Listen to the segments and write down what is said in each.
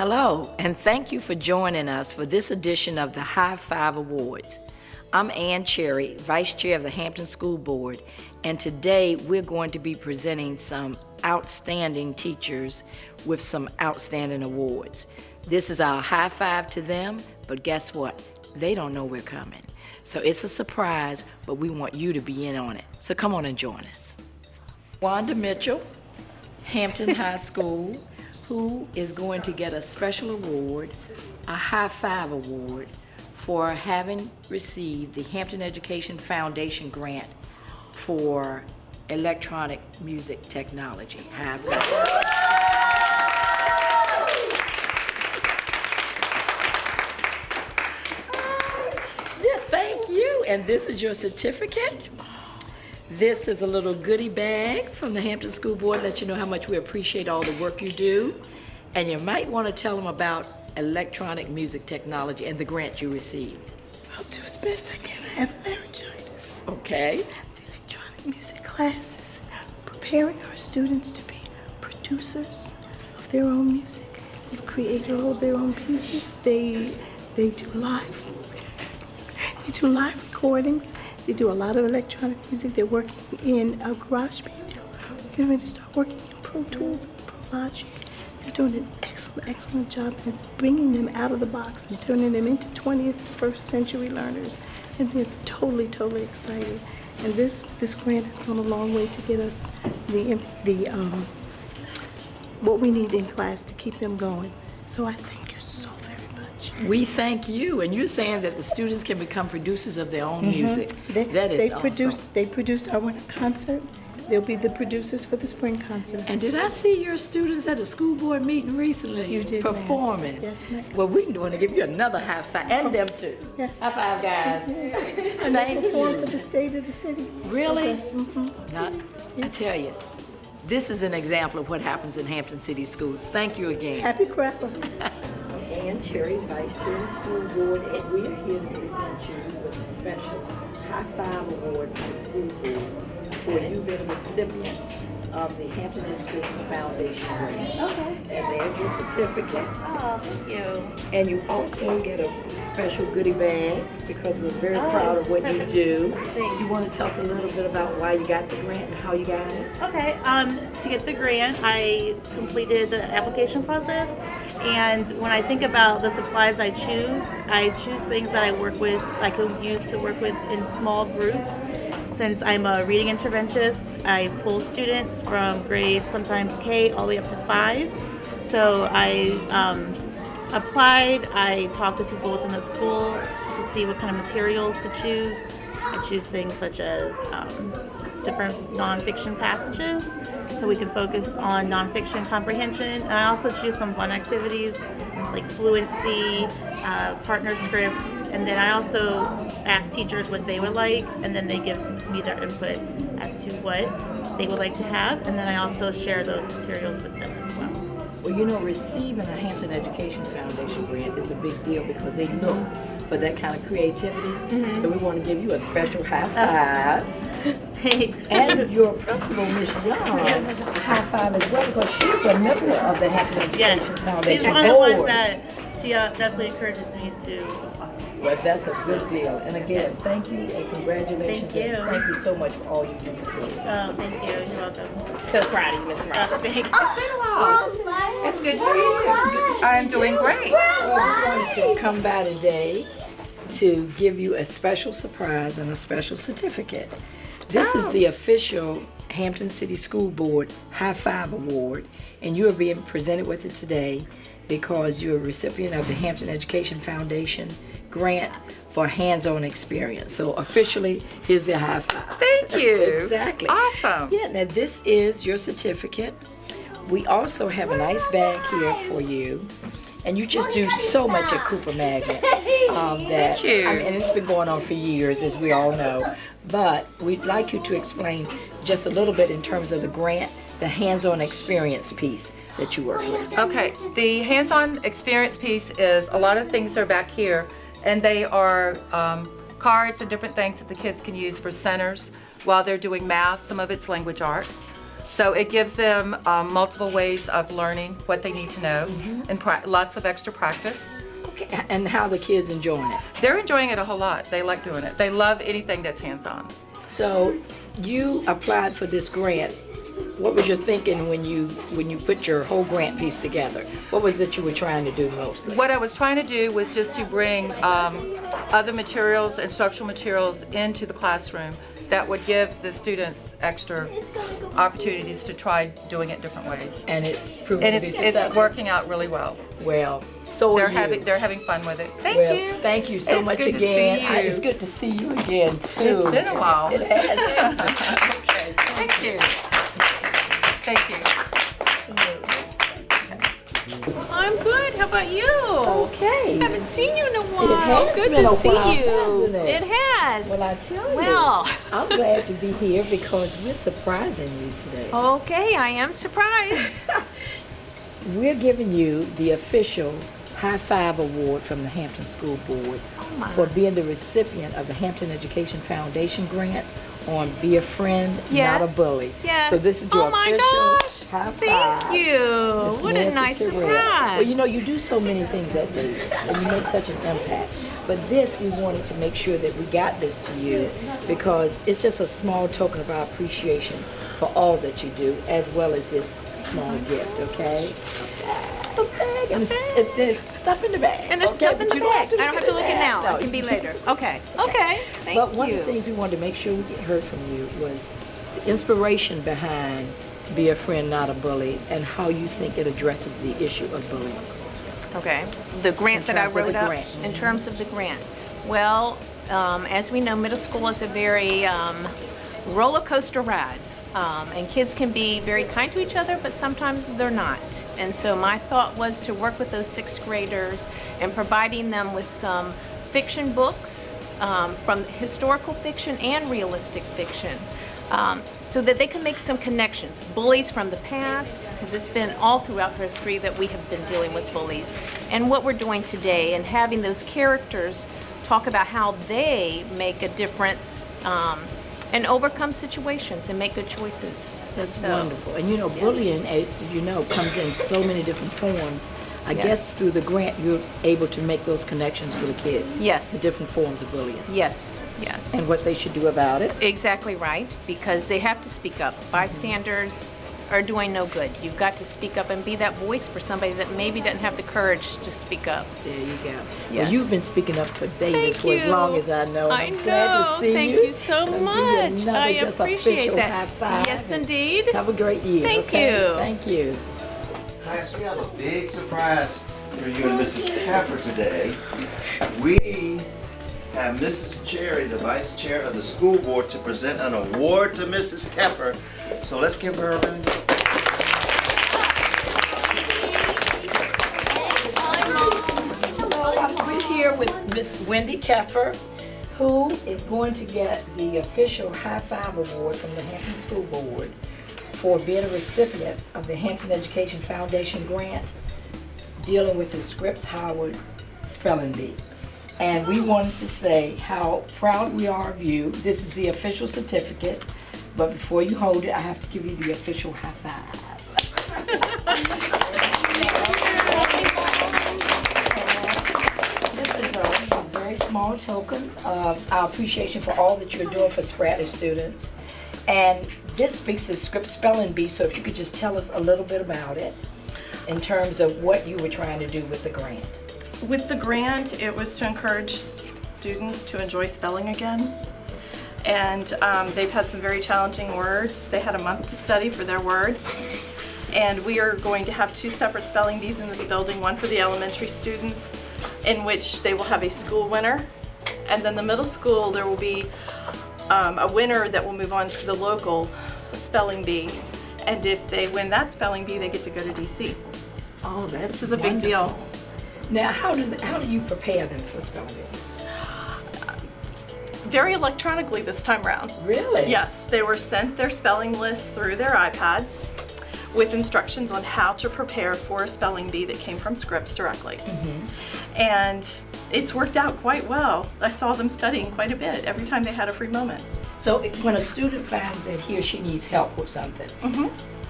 Hello, and thank you for joining us for this edition of the High Five Awards. I'm Ann Cherry, Vice Chair of the Hampton School Board, and today we're going to be presenting some outstanding teachers with some outstanding awards. This is our high five to them, but guess what? They don't know we're coming. So it's a surprise, but we want you to be in on it. So come on and join us. Wanda Mitchell, Hampton High School, who is going to get a special award, a High Five Award, for having received the Hampton Education Foundation grant for electronic music technology. High five. Yeah, thank you. And this is your certificate. This is a little goodie bag from the Hampton School Board, let you know how much we appreciate all the work you do. And you might want to tell them about electronic music technology and the grant you received. I'll do as best I can. I have laryngitis. Okay. The electronic music classes, preparing our students to be producers of their own music. They've created all their own pieces. They do live. They do live recordings. They do a lot of electronic music. They're working in a garage band. We're getting ready to start working in Pro Tools and Pro Logic. They're doing an excellent job, and it's bringing them out of the box and turning them into 21st century learners. And they're totally excited. And this grant has gone a long way to get us what we need in class to keep them going. So I thank you so very much. We thank you, and you're saying that the students can become producers of their own music. That is awesome. They produced our winter concert. They'll be the producers for the spring concert. And did I see your students at a school board meeting recently? You did, performing? ma'am. Yes, ma'am. Well, we want to give you another high five, and them too. Yes. High five, guys. And they Thank performed for you. the state of the city. Really? Yes. Mm-hmm. Not, I tell you, this is an example of what happens in Hampton City Schools. Thank you again. Happy Crapper. Ann Cherry, Vice Chair of the School Board, and we're here to present you with a special High Five Award from the School Board for you being a recipient of the Hampton Education Foundation grant. Okay. And there's your certificate. Oh, thank you. And you also get a special goodie bag because we're very proud of what you do. Thanks. You want to tell us a little bit about why you got the grant and how you got it? Okay, to get the grant, I completed the application process. And when I think about the supplies I choose things that I could use to work with in small groups. Since I'm a reading interventionist, I pull students from grades sometimes K all the way up to 5. So I applied, I talked to people within the school to see what kind of materials to choose. I choose things such as different nonfiction passages so we can focus on nonfiction comprehension. And I also choose some fun activities like fluency, partner scripts, and then I also ask teachers what they would like, and then they give me their input as to what they would like to have, and then I also share those materials with them as well. Well, you know, receiving a Hampton Education Foundation grant is a big deal because they look for that kind of creativity. Mm-hmm. So we want to give you a special high five. Thanks. And your principal, Ms. Young, high five as well because she's a member of the Hampton Education Foundation she's one board. of the ones that she definitely encourages me to apply. Well, that's a good deal. And again, thank you and congratulations. Thank you. And thank you so much for all you do for kids. Oh, thank you. You're welcome. So proud of you, Ms. Roberts. Thanks. It's been a while. It's good to see you. I'm doing great. Well, we wanted to come by today to give you a special surprise and a special certificate. This is the official Hampton City School Board High Five Award, and you are being presented with it today because you're a recipient of the Hampton Education Foundation grant for hands-on experience. So officially, here's the high five. Thank you. Exactly. Awesome. Yeah, now this is your certificate. We also have a nice bag here for you. And you just do so much at Cooper Magnet. Thank you. I mean, and it's been going on for years, as we all know. But we'd like you to explain just a little bit in terms of the grant, the hands-on experience piece that you work with. Okay, the hands-on experience piece is a lot of things that are back here, and they are cards and different things that the kids can use for centers while they're doing math. Some of it's language arts. So it gives them multiple ways of learning what they need to know and lots of extra practice. Okay. And how the kids enjoying it? They're enjoying it a whole lot. They like doing it. They love anything that's hands-on. So you applied for this grant. What was your thinking when you put your whole grant piece together? What was it you were trying to do mostly? What I was trying to do was just to bring other materials, instructional materials into the classroom that would give the students extra opportunities to try doing it different ways. And it's proven And to be it's successful. working out really well. Well, so are you. They're having fun with it. Thank Well, you. Thank you so It's much good to again. see you. It's good to see you again too. It's been a while. It has. Okay. Thank you. Thank you. I'm good. How about you? Okay. Haven't seen you in a It while. has Good been to a see while, you. hasn't it? It has. Well, I tell you, Well. I'm glad to be here because we're surprising you today. Okay, I am surprised. We're giving you the official High Five Award from the Hampton School Board my. for being the recipient of the Hampton Education Foundation grant on Be a Friend, Not a Yes. Bully. Yes. So this is your Oh my official gosh. High Thank Five. you. Miss What a Nancy nice Terrell. surprise. Well, you know, you do so many things that day, and you make such an impact. But this, we wanted to make sure that we got this to you because it's just a small token of our appreciation for all that you do, as well as this small gift, okay? A bag, and there's stuff in the bag. And there's okay? stuff in But the you don't bag. I don't have to at look the it bag. now. No, It can be you- later. Okay. Okay. Thank But one you. of the things we wanted to make sure we heard from you was the inspiration behind Be a Friend, Not a Bully, and how you think it addresses the issue of bullying. Okay. The grant In that I terms of wrote the up, grant. in terms of the grant. Well, as we know, middle school is a very roller coaster ride. And kids can be very kind to each other, but sometimes they're not. And so my thought was to work with those sixth graders and providing them with some fiction books, from historical fiction and realistic fiction, so that they can make some connections. Bullies from the past, because it's been all throughout history that we have been dealing with bullies, and what we're doing today, and having those characters talk about how they make a difference and overcome situations and make good choices. That's So, wonderful. And you know, bullying, as you know, comes in so many different forms. I Yes. guess through the grant, you're able to make those connections for the kids. Yes. The different forms of bullying Yes, yes. and what they should do about it. Exactly right, because they have to speak up. Bystanders are doing no good. You've got to speak up and be that voice for somebody that maybe doesn't have the courage to speak up. There you go. Yes. Well, you've been speaking up for Davis Thank for as you. long as I know. and I I'm glad know. to see Thank you. you so And I'll give you much. another I just appreciate official that. high five. Yes, And indeed. Have a great year. Thank okay? you. Thank you. Class, we have a big surprise for you and Mrs. Pepper today. We have Mrs. Cherry, the Vice Chair of the School Board, to present an award to Mrs. Pepper. So let's give her a round of applause. We're here with Miss Wendy Keffer, who is going to get the official High Five Award from the Hampton School Board for being a recipient of the Hampton Education Foundation grant dealing with the Scripps Howard Spelling Bee. And we wanted to say how proud we are of you. This is the official certificate, but before you hold it, I have to give you the official high five. This is a very small token of our appreciation for all that you're doing for Spratly students. And this speaks to Scripps Spelling Bee, so if you could just tell us a little bit about it in terms of what you were trying to do with the grant. With the grant, it was to encourage students to enjoy spelling again. And they've had some very challenging words. They had a month to study for their words. And we are going to have 2 separate spelling bees in this building, one for the elementary students, in which they will have a school winner. And then the middle school, there will be a winner that will move on to the local spelling bee. And if they win that spelling bee, they get to go to DC. Oh, This is a big deal. Now, how do you prepare them for spelling bee? Very electronically this time around. Really? Yes, they were sent their spelling list through their iPads with instructions on how to prepare for a spelling bee that came from Scripps directly. And it's worked out quite well. I saw them studying quite a bit every time they had a free moment. So when a student finds that he or she needs help with something,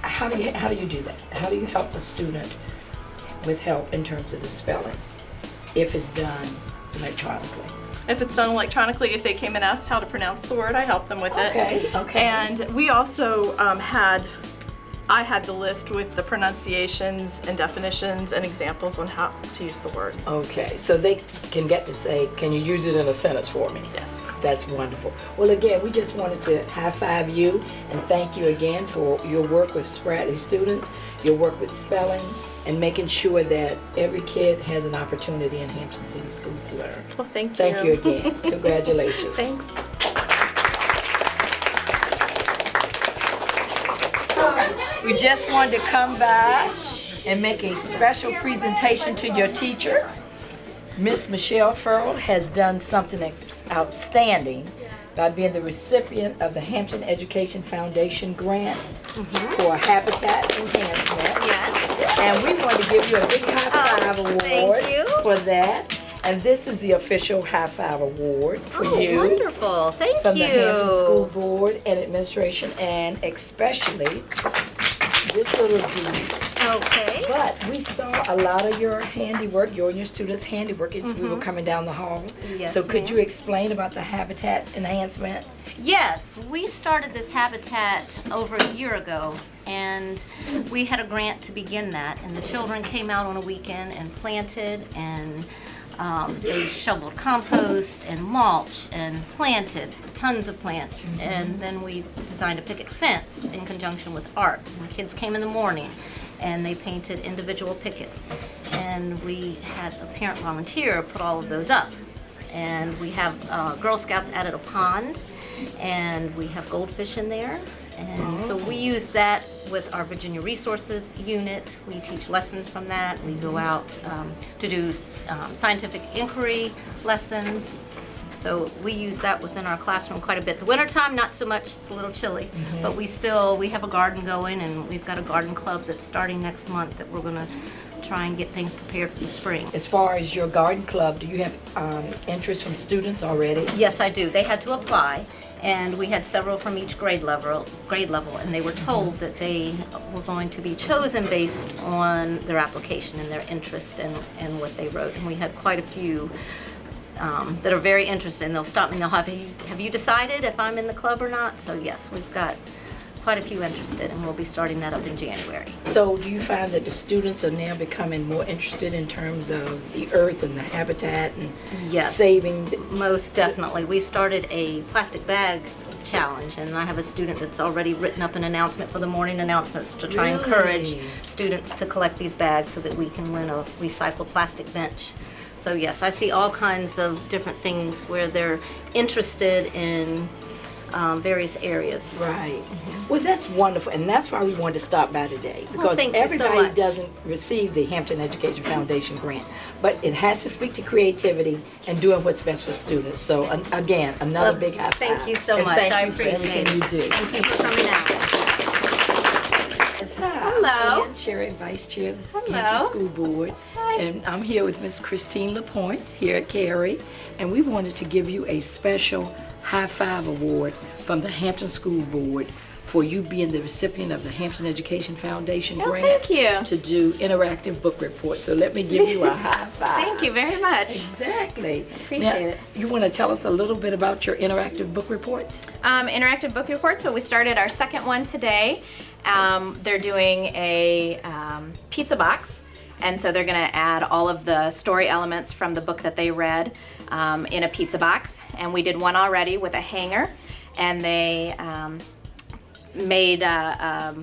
how do you do that? How do you help a student with help in terms of the spelling if it's done electronically? If it's done electronically, if they came and asked how to pronounce the word, I help them with it. Okay. And we also I had the list with the pronunciations and definitions and examples on how to use the word. Okay, so they can get to say, can you use it in a sentence for me? Yes. That's wonderful. Well, again, we just wanted to high five you and thank you again for your work with Spradley students, your work with spelling, and making sure that every kid has an opportunity in Hampton City Schools to learn. Well, thank you. Thank you again. Congratulations. Thanks. We just wanted to come by and make a special presentation to your teacher. Miss Michele Ferrel has done something outstanding by being the recipient of the Hampton Education Foundation grant for habitat enhancement. Yes. And we want to give you a big high five award thank you. for that. And this is the official high five award for you. Wonderful. Thank From you. the Hampton School Board and Administration, and especially this little dude. Okay. But we saw a lot of your handiwork, your and your students' handiwork as we were coming down the hall. Yes, So could ma'am. you explain about the habitat enhancement? Yes, we started this habitat over a year ago, and we had a grant to begin that. And the children came out on a weekend and planted, and they shoveled compost and mulch and planted tons of plants. And then we designed a picket fence in conjunction with art. And the kids came in the morning and they painted individual pickets. And we had a parent volunteer put all of those up. And we have Girl Scouts added a pond, and we have goldfish in there. And so we use that with our Virginia Resources unit. We teach lessons from that. We go out to do scientific inquiry lessons. So we use that within our classroom quite a bit. The wintertime, not so much, it's a little chilly. But we have a garden going, and we've got a garden club that's starting next month that we're gonna try and get things prepared for the spring. As far as your garden club, do you have interest from students already? Yes, I do. They had to apply, and we had several from each grade level, and they were told that they were going to be chosen based on their application and their interest in what they wrote. And we had quite a few that are very interested, and they'll stop me and they'll have you decided if I'm in the club or not? So yes, we've got quite a few interested, and we'll be starting that up in January. So do you find that the students are now becoming more interested in terms of the earth and the habitat and Yes. saving? Most definitely. We started a plastic bag challenge, and I have a student that's already written up an announcement for the morning announcements to try and encourage Really? students to collect these bags so that we can win a recycled plastic bench. So yes, I see all kinds of different things where they're interested in various areas. Right. Well, that's wonderful, and that's why we wanted to stop by today, because thank you so everybody much. doesn't receive the Hampton Education Foundation grant, but it has to speak to creativity and doing what's best for students. So again, another big high five. Thank you so And much. thank I you for appreciate everything it. you do. Thank you for coming out. Yes, hi. Hello. I'm Cherry, Vice Chair of the Hello. Hampton School Board, and I'm here with Miss Christine LaPointe here at Cary, and we wanted to give you a special high five award from the Hampton School Board for you being the recipient of the Hampton Education Foundation grant thank you. to do interactive book reports. So let me give you a high five. Thank you very much. Exactly. Appreciate it. You want to tell us a little bit about your interactive book reports? Interactive book reports. So we started our second one today. They're doing a pizza box. And so they're going to add all of the story elements from the book that they read in a pizza box. And we did one already with a hanger. And they made a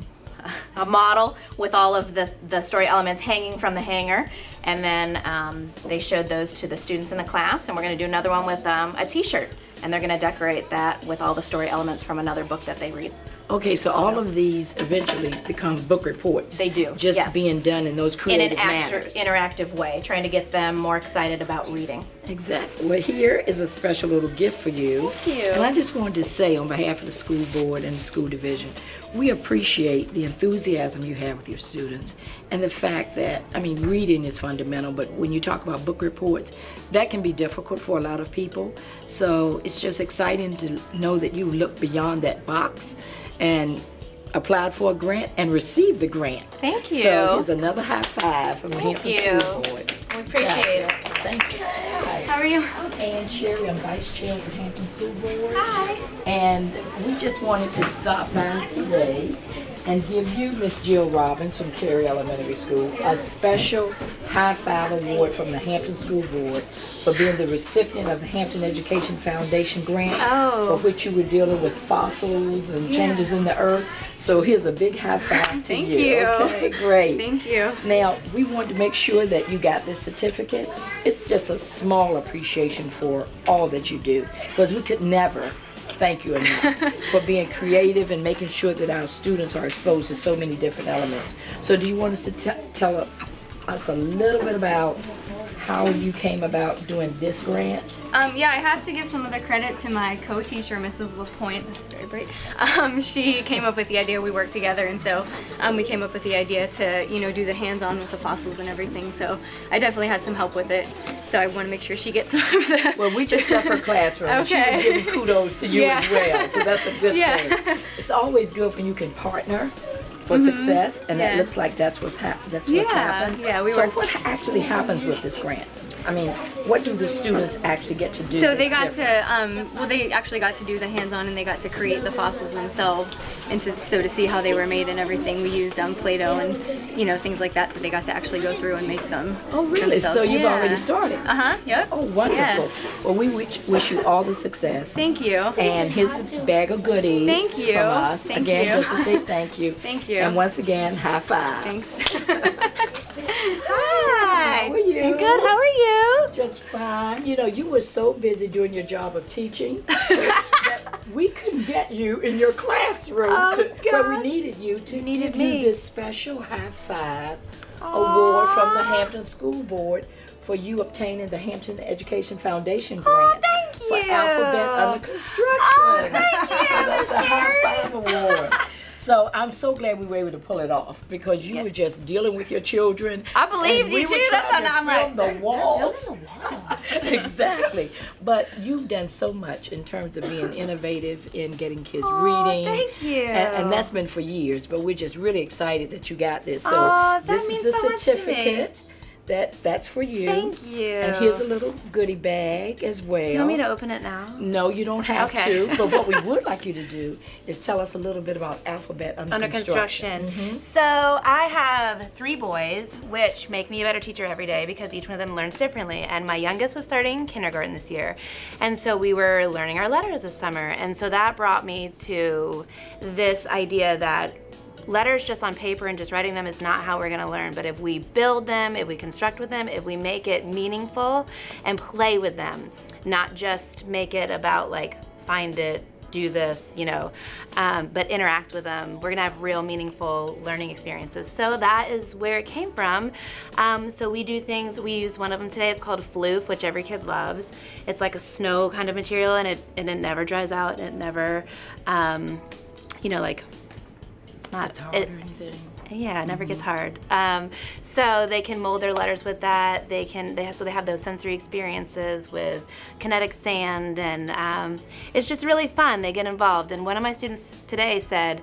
model with all of the story elements hanging from the hanger. And then they showed those to the students in the class. And we're going to do another one with a t-shirt. And they're going to decorate that with all the story elements from another book that they read. Okay, so all of these eventually become book reports. They do, Just yes. being done in those In creative an manners. interactive way, trying to get them more excited about reading. Exactly. Well, here is a special little gift for you. Thank you. And I just wanted to say on behalf of the school board and the school division, we appreciate the enthusiasm you have with your students and the fact that, I mean, reading is fundamental, but when you talk about book reports, that can be difficult for a lot of people. So it's just exciting to know that you look beyond that box and applied for a grant and received the grant. Thank you. So here's another high five from the Hampton you. School Board. We appreciate it. Thank you. How are you? I'm Ann Cherry, I'm Vice Chair of the Hampton School Board. Hi. And we just wanted to stop by today and give you, Miss Jill Robbins from Cary Elementary School, a special high five award from the Hampton School Board for being the recipient of the Hampton Education Foundation grant, for which you were dealing with fossils and changes in the earth. So here's a big high five to Thank you. you. Okay, great. Thank you. Now, we wanted to make sure that you got this certificate. It's just a small appreciation for all that you do, because we could never thank you enough for being creative and making sure that our students are exposed to so many different elements. So do you want us to tell us a little bit about how you came about doing this grant? Yeah, I have to give some of the credit to my co-teacher, Mrs. LaPointe. That's very bright. She came up with the idea. We worked together, and so we came up with the idea to, do the hands-on with the fossils and everything. So I definitely had some help with it. So I want to make sure she gets some of the. Well, we just left her classroom. And she was giving kudos to you as well. So that's a good thing. It's always good when you can partner for success, and that looks like that's what's happened. Yeah, we So worked. what actually happens with this grant? I mean, what do the students actually get to do? So they that's got different? to, they actually got to do the hands-on, and they got to create the fossils themselves, and to see how they were made and everything. We used Play-Doh and things like that, so they got to actually go through and make them. Oh, really? themselves. So you've Yeah. already started? Yep. Oh, wonderful. Yes. Well, we wish you all the success. Thank you. And here's a bag of goodies Thank you. from us. Thank again, you. just to say thank you. Thank you. And once again, high five. Thanks. Hi. How are you? Good. How are you? Just fine. You were so busy doing your job of teaching that we couldn't get you in your classroom where we needed you to give you this special high five award from the Hampton School Board for you obtaining the Hampton Education Foundation grant for Alphabet Under Construction. Thank you, So that's Miss a high Cherry. five award. So I'm so glad we were able to pull it off, because you were just dealing with your children. I believed and we you were too. That's trying to how I'm like, film the walls. building a wall. Exactly. But you've done so much in terms of being innovative in getting kids Aw, reading. thank you. And that's been for years, but we're just really excited that you got this. So Aw, that this means is a so much to me. certificate that's for you. Thank you. And here's a little goodie bag as well. Do you want me to open it now? No, you don't have Okay. to. But what we would like you to do is tell us a little bit about Alphabet Under Construction. So I have 3 boys, which make me a better teacher every day because each one of them learns differently. And my youngest was starting kindergarten this year. And so we were learning our letters this summer. And so that brought me to this idea that letters just on paper and just writing them is not how we're going to learn. But if we build them, if we construct with them, if we make it meaningful and play with them, not just make it about like find it, do this, but interact with them, we're going to have real meaningful learning experiences. So that is where it came from. So we do things, we use one of them today, it's called Floof, which every kid loves. It's like a snow kind of material, and it never dries out, and it never, Not hard or anything. Yeah, it never gets hard. So they can mold their letters with that. They have those sensory experiences with kinetic sand, and it's just really fun. They get involved. And one of my students today said,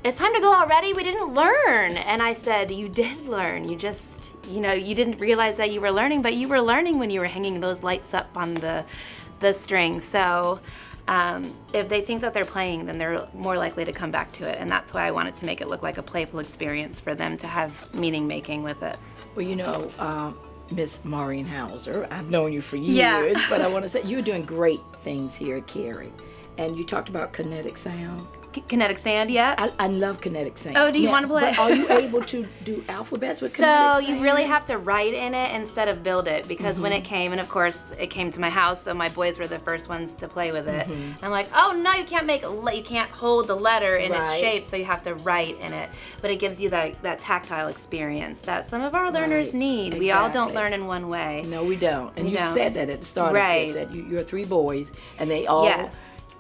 "It's time to go already. We didn't learn." And I said, "You did learn. You just, you didn't realize that you were learning, but you were learning when you were hanging those lights up on the string." So. If they think that they're playing, then they're more likely to come back to it. And that's why I wanted to make it look like a playful experience for them to have meaning making with it. Well, Miss Maureen Houser, I've known you for years, Yeah. but I want to say you're doing great things here at Cary. And you talked about kinetic sound. Kinetic Sand yet. I love kinetic sand. Oh, do you Now, wanna play? But are you able to do alphabets with So kinetic sand? you really have to write in it instead of build it, because when it came, and of course it came to my house, so my boys were the first ones to play with it. I'm like, oh no, you can't hold the letter in its Right. shape, so you have to write in it. But it gives you that tactile experience that some of our learners Right. need. We all don't Exactly. learn in one way. No, we don't. And We you don't. said that at the start Right. of this, that you're 3 boys, and they all Yes.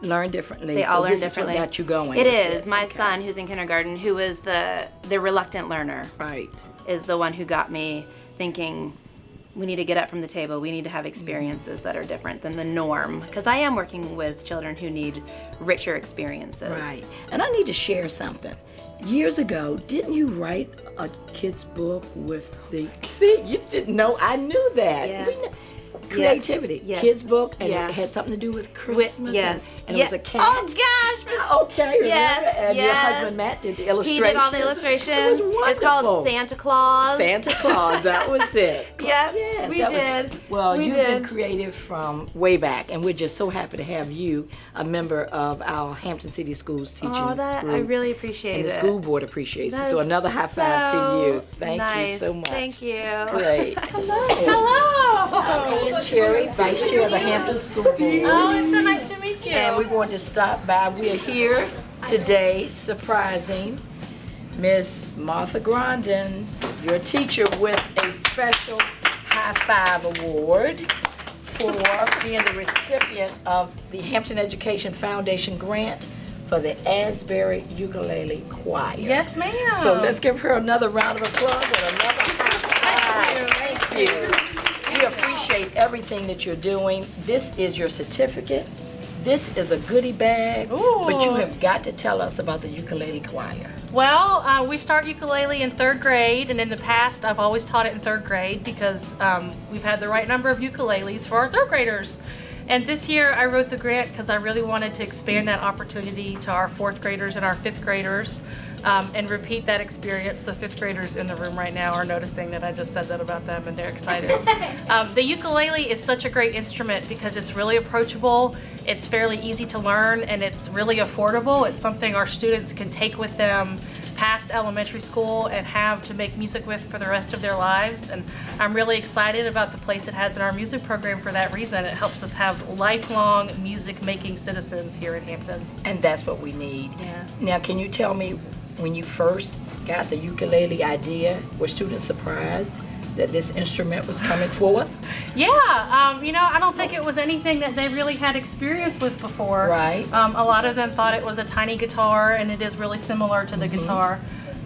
learn differently. They so all learn this differently. is what got you going. It with is. this. My Okay. son, who's in kindergarten, who is the reluctant learner, Right. is the one who got me thinking, we need to get up from the table. We need to have experiences that are different than the norm. Because I am working with children who need richer experiences. Right. And I need to share something. Years ago, didn't you write a kid's book with the... See, you didn't know. I knew that. Yeah. Creativity. Yes. Kids' book, and Yeah. it had something to do with Christmas. yes. And it Yeah. was a cat. Oh gosh! Okay, remember? Yes, And your yes. husband Matt did the He illustrations. did all the illustrations. It was wonderful. It's called Santa Claus. Santa Claus, that was it. Yep, Yes, we that was- did. well, We you've been did. creative from way back, and we're just so happy to have you a member of our Hampton City Schools teaching Oh, that I group. really appreciate And the it. school board appreciates it. That So is another high five to you. Thank you nice. so much. Thank you. Great. Hello. I'm Ann Cherry, Vice Chair of the Hampton School Board. Oh, it's so nice to meet you. And we wanted to stop by. We're here today surprising Miss Martha Grondin, your teacher, with a special high five award for being the recipient of the Hampton Education Foundation grant for the Asbury Ukulele Choir. Yes, ma'am. So let's give her another round of applause and another high five. Thank you. We appreciate everything that you're doing. This is your certificate. This is a goodie bag, but you Ooh. have got to tell us about the ukulele choir. Well, we start ukulele in 3rd grade, and in the past I've always taught it in 3rd grade because we've had the right number of ukuleles for our 3rd graders. And this year I wrote the grant because I really wanted to expand that opportunity to our 4th graders and our 5th graders and repeat that experience. The 5th graders in the room right now are noticing that I just said that about them and they're excited. The ukulele is such a great instrument because it's really approachable, it's fairly easy to learn, and it's really affordable. It's something our students can take with them past elementary school and have to make music with for the rest of their lives. And I'm really excited about the place it has in our music program for that reason. It helps us have lifelong music making citizens here in Hampton. And that's what we need. Yeah. Now, can you tell me, when you first got the ukulele idea, were students surprised that this instrument was coming forth? Yeah, I don't think it was anything that they really had experience with before. Right. A lot of them thought it was a tiny guitar, and it is really similar to the guitar.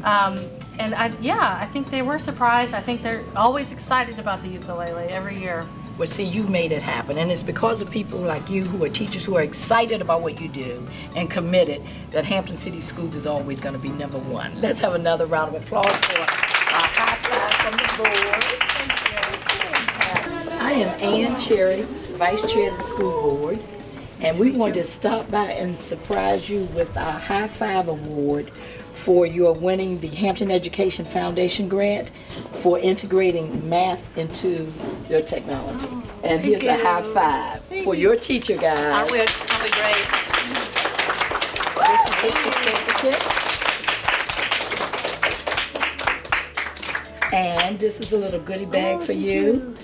And I think they were surprised. I think they're always excited about the ukulele every year. Well, see, you made it happen, and it's because of people like you who are teachers who are excited about what you do and committed that Hampton City Schools is always going to be #1. Let's have another round of applause for our high five from the board. I am Ann Cherry, Vice Chair of the School Board, and we wanted to stop by and surprise you with our High Five Award for your winning the Hampton Education Foundation grant for integrating math into your technology. And here's a high five for your teacher, guys. I'll be great. This is his certificate. And this is a little goodie bag for you.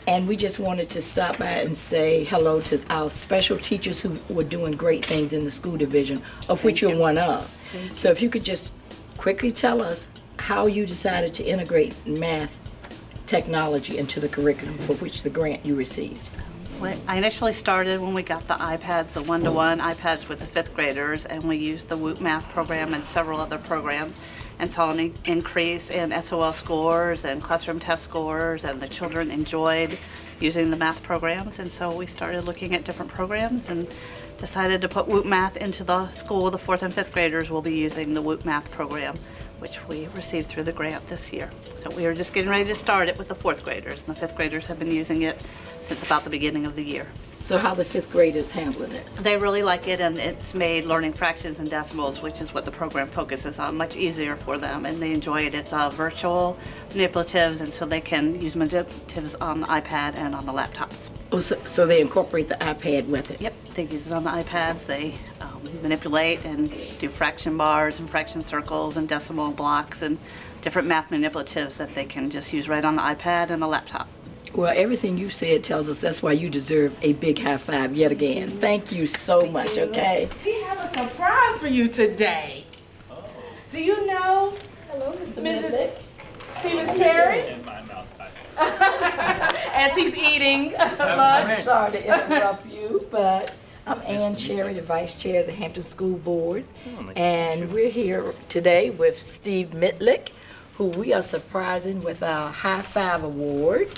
And we just wanted to stop by and say hello to our special teachers who were doing great things in the school division, of which you're one of. So if you could just quickly tell us how you decided to integrate math technology into the curriculum for which the grant you received. Well, I initially started when we got the iPads, the one-to-one iPads with the 5th graders, and we used the Woot Math program and several other programs, and saw an increase in SOL scores and classroom test scores, and the children enjoyed using the math programs. And so we started looking at different programs and decided to put Woot Math into the school. The 4th and 5th graders will be using the Woot Math program, which we received through the grant this year. So we are just getting ready to start it with the 4th graders, and the 5th graders have been using it since about the beginning of the year. So how the 5th graders handling it? They really like it, and it's made learning fractions and decimals, which is what the program focuses on, much easier for them, and they enjoy it. It's virtual manipulatives, and so they can use manipulatives on the iPad and on the laptops. Oh, so they incorporate the iPad with it? Yep, they use it on the iPads. They manipulate and do fraction bars and fraction circles and decimal blocks and different math manipulatives that they can just use right on the iPad and a laptop. Well, everything you've said tells us that's why you deserve a big high five yet again. Thank you so much, okay? We have a surprise for you today. Do you know Mrs. Stephen's Cherry? As he's eating lunch. I'm sorry to interrupt you, but I'm Ann Cherry, the Vice Chair of the Hampton School Board. And we're here today with Steve Mitlick, who we are surprising with our High Five Award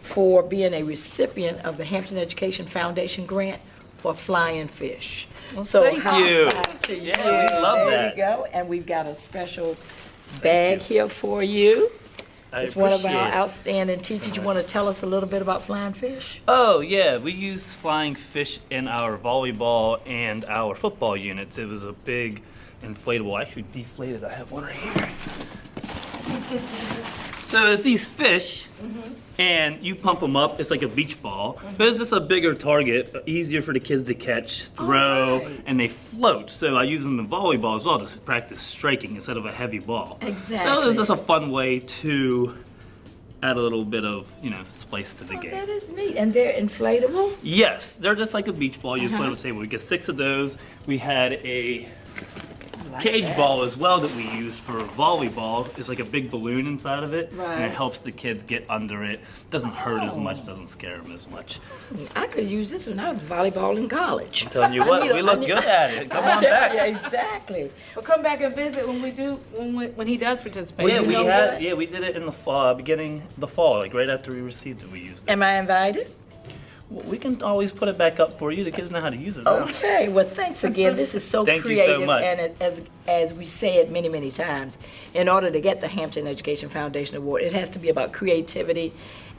for being a recipient of the Hampton Education Foundation grant for flying fish. So thank you. high five to you. Yeah, we love there that. you go. And we've got a special bag here for you. Just one of our outstanding teachers. You want to tell us a little bit about flying fish? Oh, yeah. We use flying fish in our volleyball and our football units. It was a big inflatable. I actually deflated. I have one right here. So it's these fish, and you pump them up. It's like a beach ball, but it's just a bigger target, easier for the kids to catch, throw, and they float. So I use them in volleyball as well to practice striking instead of a heavy ball. Exactly. So it's just a fun way to add a little bit of, spice to the game. That is neat. And they're inflatable? Yes, they're just like a beach ball. You inflate on the table. We get 6 of those. We had a cage ball as well that we used for volleyball. It's like a big balloon inside of it, and it helps the kids get under it. Doesn't hurt as much, doesn't scare them as much. I could use this when I was volleyball in college. I'm telling you what, we look good at it. Come on back. Yeah, exactly. We'll come back and visit when he does participate. Yeah, we did it in the fall, beginning of the fall, like right after we received it, we used it. Am I invited? Well, we can always put it back up for you. The kids know how to use it now. Okay, well, thanks again. This is so Thank you creative. so much. And as we say it many, many times, in order to get the Hampton Education Foundation Award, it has to be about creativity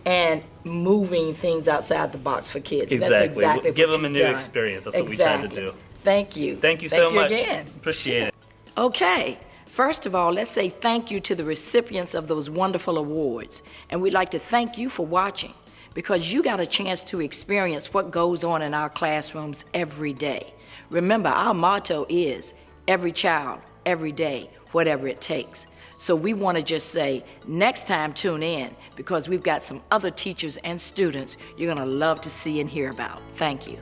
and moving things outside the box for kids. Exactly. That's exactly Give what them a you've new done. experience. That's what we tried to do. Thank you. Thank you so much. Again. Appreciate it. Okay. First of all, let's say thank you to the recipients of those wonderful awards. And we'd like to thank you for watching, because you got a chance to experience what goes on in our classrooms every day. Remember, our motto is every child, every day, whatever it takes. So we want to just say, next time tune in, because we've got some other teachers and students you're going to love to see and hear about. Thank you.